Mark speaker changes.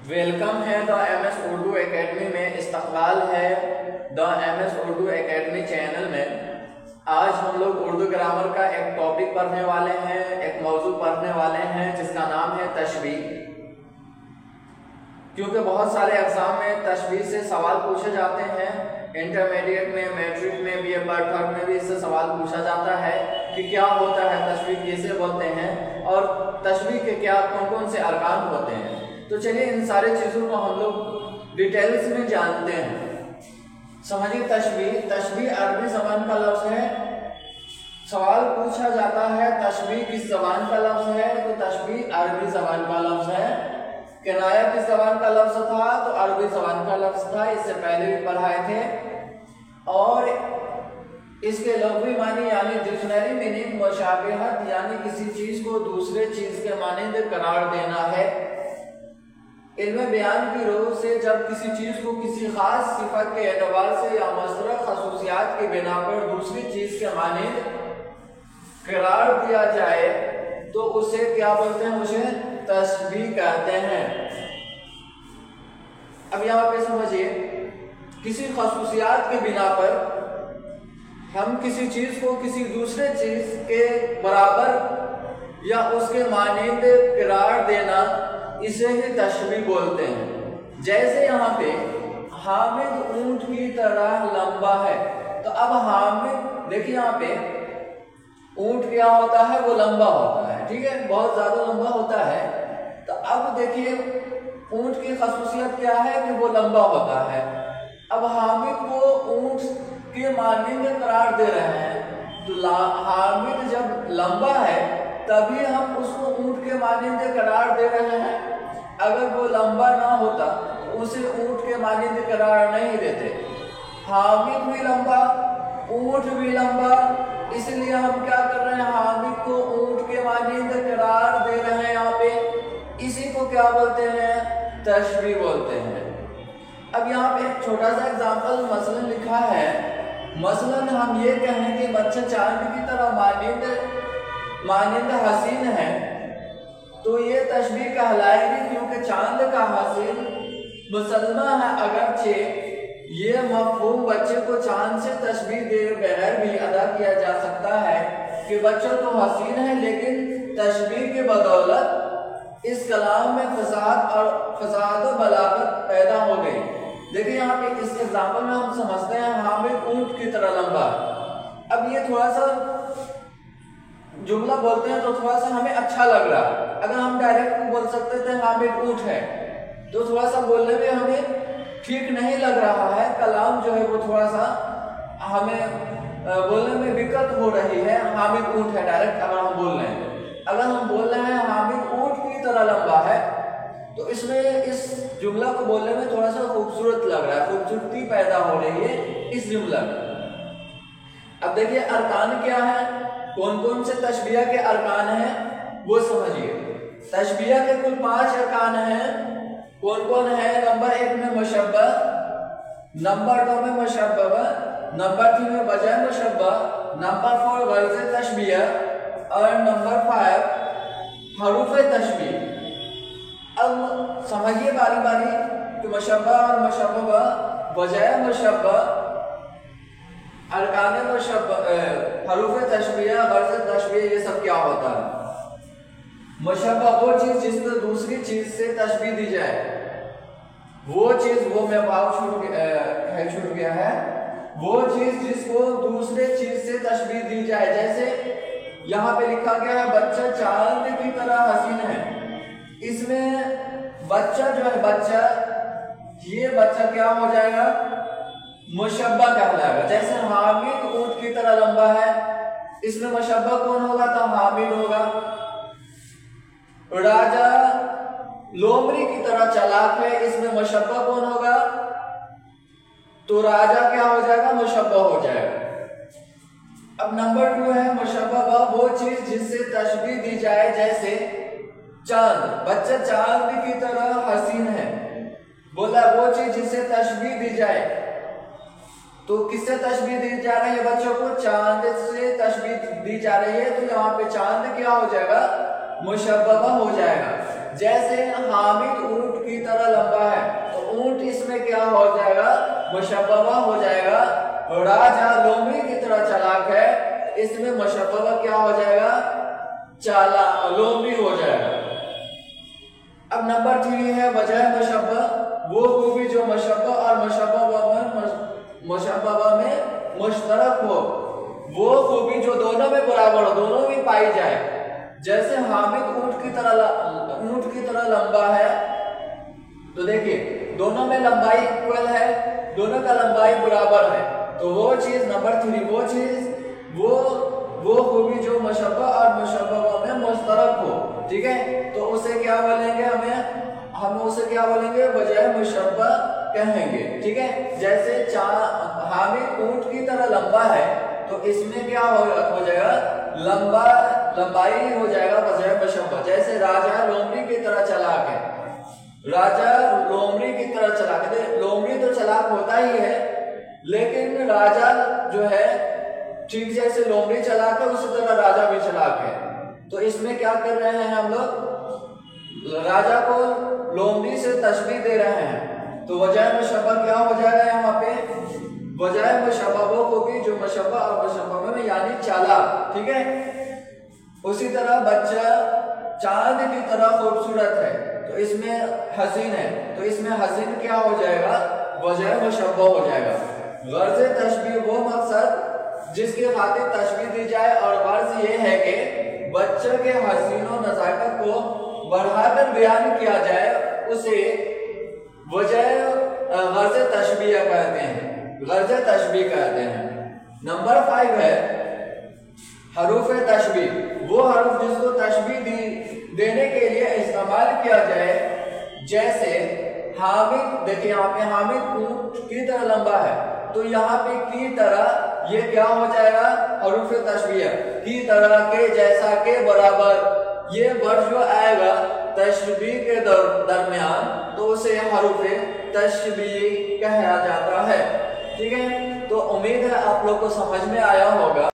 Speaker 1: Welcome है the MS Urdu academy में। इस्तकबाल है the MS Urdu academy channel में। आज हम लोग उर्दू ग्रामर का एक टॉपिक पढ़ने वाले हैं, एक मौजू पढ़ने वाले हैं जिसका नाम है तशबीह। क्योंकि बहुत सारे एग्जाम में तशबीह से सवाल पूछे जाते हैं, इंटरमीडिएट में, मैट्रिक में, BA पार्ट थर्ड में भी इससे सवाल पूछा जाता है कि क्या होता है तशबीह, कैसे बोलते हैं और तशबीह के क्या कौन कौन से अरकान होते हैं। तो चलिए इन सारी चीज़ों को हम लोग डिटेल्स में जानते हैं। समझिए तशबीह अरबी ज़बान का लफ्ज़ है। सवाल पूछा जाता है तशबीह किस ज़बान का लफ्ज़ है, तो तशबीह अरबी ज़बान का लफ्ज़ है। किनाया किस ज़बान का लफ्ज़ था, तो अरबी ज़बान का लफ्ज़ था। इससे पहले भी पढ़ाए थे। और इसके लफ्ज़ी मानी यानी डिक्शनरी मीनिंग मुशाबिहत यानी किसी चीज़ को दूसरे चीज़ के मानिंद करार देना है। इल्म बयान की रूह से जब किसी चीज़ को किसी खास सिफत के एतबार से या मसरत खसूसियात की बिना पर दूसरी चीज़ के मानिंद करार दिया जाए तो उसे क्या बोलते हैं, उसे तशबीह कहते हैं। अब यहाँ पे समझिए, किसी खसूसियात की बिना पर हम किसी चीज़ को किसी दूसरे चीज़ के बराबर या उसके मानिंद करार देना, इसे ही तशबीह बोलते हैं। जैसे यहाँ पे हामिद ऊंट की तरह लंबा है, तो अब हामिद देखिए यहाँ पे ऊंट क्या होता है, वो लंबा होता है, ठीक है, बहुत ज्यादा लंबा होता है। तो अब देखिए ऊंट की खसूसियत क्या है कि वो लंबा होता है। अब हामिद को ऊंट के मानिंद करार दे रहे हैं, तो हामिद जब लंबा है तभी हम उसको ऊंट के मानिंद करार दे रहे हैं। अगर वो लंबा ना होता तो उसे ऊंट के मानिंद करार नहीं देते। हामिद भी लंबा, ऊंट भी लंबा, इसलिए हम क्या कर रहे हैं, हामिद को ऊंट के मानिंद करार दे रहे हैं। यहाँ पे इसी को क्या बोलते हैं, तशबीह बोलते हैं। अब यहाँ पे एक छोटा सा एग्जाम्पल मसलन लिखा है। मसलन हम ये कहें कि बच्चा चांद की तरह मानिंद हसीन है, तो ये तशबीह कहलाएगी, क्योंकि चांद का हसीन मुसलमा है। अगरचे ये मफहूम बच्चे को चांद से तशबीह दे बगैर भी अदा किया जा सकता है कि बच्चा तो हसीन है, लेकिन तशबीह के बदौलत इस कलाम में फसाद और बलागत पैदा हो गई। देखिए यहाँ पे इस एग्जाम्पल में हम समझते हैं हामिद ऊंट की तरह लंबा। अब ये थोड़ा सा जुमला बोलते हैं तो थोड़ा सा हमें अच्छा लग रहा है। अगर हम डायरेक्ट बोल सकते थे हामिद ऊंट है, तो थोड़ा सा बोलने में हमें ठीक नहीं लग रहा है। कलाम जो है वो थोड़ा सा हमें बोलने में दिक्कत हो रही है। हामिद ऊंट है डायरेक्ट अगर हम बोल रहे हैं, अगर हम बोल रहे हैं हामिद ऊंट की तरह लंबा है, तो इसमें इस जुमला को बोलने में थोड़ा सा खूबसूरत लग रहा है, खूबसूरती पैदा हो रही है इस जुमला में। अब देखिए अरकान क्या है, कौन कौन से तशबीह के अरकान हैं वो समझिए। तशबीह के कुल 5 अरकान हैं। कौन कौन है, नंबर 1 में मुशब्बह, नंबर 2 में मुशब्बह, नंबर 3 में वजह मुशब्बह, नंबर 4 गर्ज़ तशबीह और नंबर 5 हरूफ तशबीह। अब समझिए बारी बारी कि मुशब्बह और मुशब्बह, वजह मुशब्बह, अरकान मुशब्बह, हरूफ तशबीह, गर्ज़ तशबीह, ये सब क्या होता है। मुशब्बह वो चीज जिसमें दूसरी चीज से तशबीह दी जाए, वो चीज, वो में भाव छूट गया है, वो चीज जिसको दूसरे चीज से तशबीह दी जाए। जैसे यहाँ पे लिखा गया है बच्चा चांद की तरह हसीन है। इसमें बच्चा जो है, बच्चा, ये बच्चा क्या हो जाएगा, मुशब्बह कहलाएगा। जैसे हामिद ऊंट की तरह लंबा है, इसमें मुशब्बह कौन होगा, तो हामिद होगा। राजा लोमड़ी की तरह चालाक है, इसमें मुशब्बह कौन होगा, तो राजा क्या हो जाएगा, मुशब्बह हो जाएगा। अब नंबर 2 है मुशब्बह वो चीज जिससे तशबीह दी जाए। जैसे चांद, बच्चा चांद की तरह हसीन है, बोला वो चीज जिससे तशबीह दी जाए, तो किससे तशबीह दी जा रही है, बच्चों को चांद से तशबीह दी जा रही है। तो यहाँ पे चांद क्या हो जाएगा, मुशब्बह हो जाएगा। जैसे हामिद ऊंट की तरह लंबा है, तो ऊंट इसमें क्या हो जाएगा, मुशब्बह हो जाएगा। राजा लोमड़ी की तरह चालाक है, इसमें मुशब्बह क्या हो जाएगा, चाला लोमड़ी हो जाएगा। अब नंबर 3 है वजह मुशब्बह, वो खूबी जो मुशब्बह और मुशब्बह में मुश्तरक हो, वो खूबी जो दोनों में बराबर हो, दोनों में पाई जाए। जैसे हामिद ऊंट की तरह लंबा है, तो देखिए दोनों में लंबाई इक्वल है, दोनों का लंबाई बराबर है, तो वो चीज नंबर 3, वो चीज वो खूबी जो मुशब्बह और मुशब्बह में मुश्तरक हो, ठीक है, तो उसे क्या बोलेंगे, हम उसे क्या बोलेंगे, वजह मुशब्बह कहेंगे, ठीक है। जैसे हामिद ऊंट की तरह लंबा है, तो इसमें क्या हो जाएगा, लंबाई हो जाएगा वजह मुशब्बह। जैसे राजा लोमड़ी की तरह चालाक है, राजा लोमड़ी की तरह चालाक है, लोमड़ी तो चालाक होता ही है, लेकिन राजा जो है ठीक जैसे लोमड़ी चालाक है उसी तरह राजा भी चालाक है। तो इसमें क्या कर रहे हैं हम लोग, राजा को लोमड़ी से तशबीह दे रहे हैं, तो वजह मुशब्बह क्या हो जाएगा, यहाँ पे वजह मुशब्बह को भी जो मुशब्बह और मुशब्बह में यानी चालाक, ठीक है। उसी तरह बच्चा चांद की तरह खूबसूरत है, तो इसमें हसीन है, तो इसमें हसीन क्या हो जाएगा, वजह मुशब्बह हो जाएगा। गर्ज़ तशबीह वो मकसद जिसके खातिर तशबीह दी जाए, और गर्ज ये है कि बच्चे के हसीन और नज़ाकत को बढ़ाकर बयान किया जाए, उसे वजह गर्ज तशबीह कहते हैं, गर्ज तशबीह कहते हैं। नंबर 5 है हरूफ तशबीह, वो हरूफ जिसको तशबीह देने के लिए इस्तेमाल किया जाए। जैसे हामिद, देखिए यहाँ पे हामिद ऊंट की तरह लंबा है, तो यहाँ पे की तरह ये क्या हो जाएगा, हरूफ तशबीह, की तरह के, जैसा के, बराबर, ये वर्ड जो आएगा तशबीह के दरमियान, तो उसे हरूफ तशबीह कहा जाता है, ठीक है। तो उम्मीद है आप लोग को समझ में आया होगा।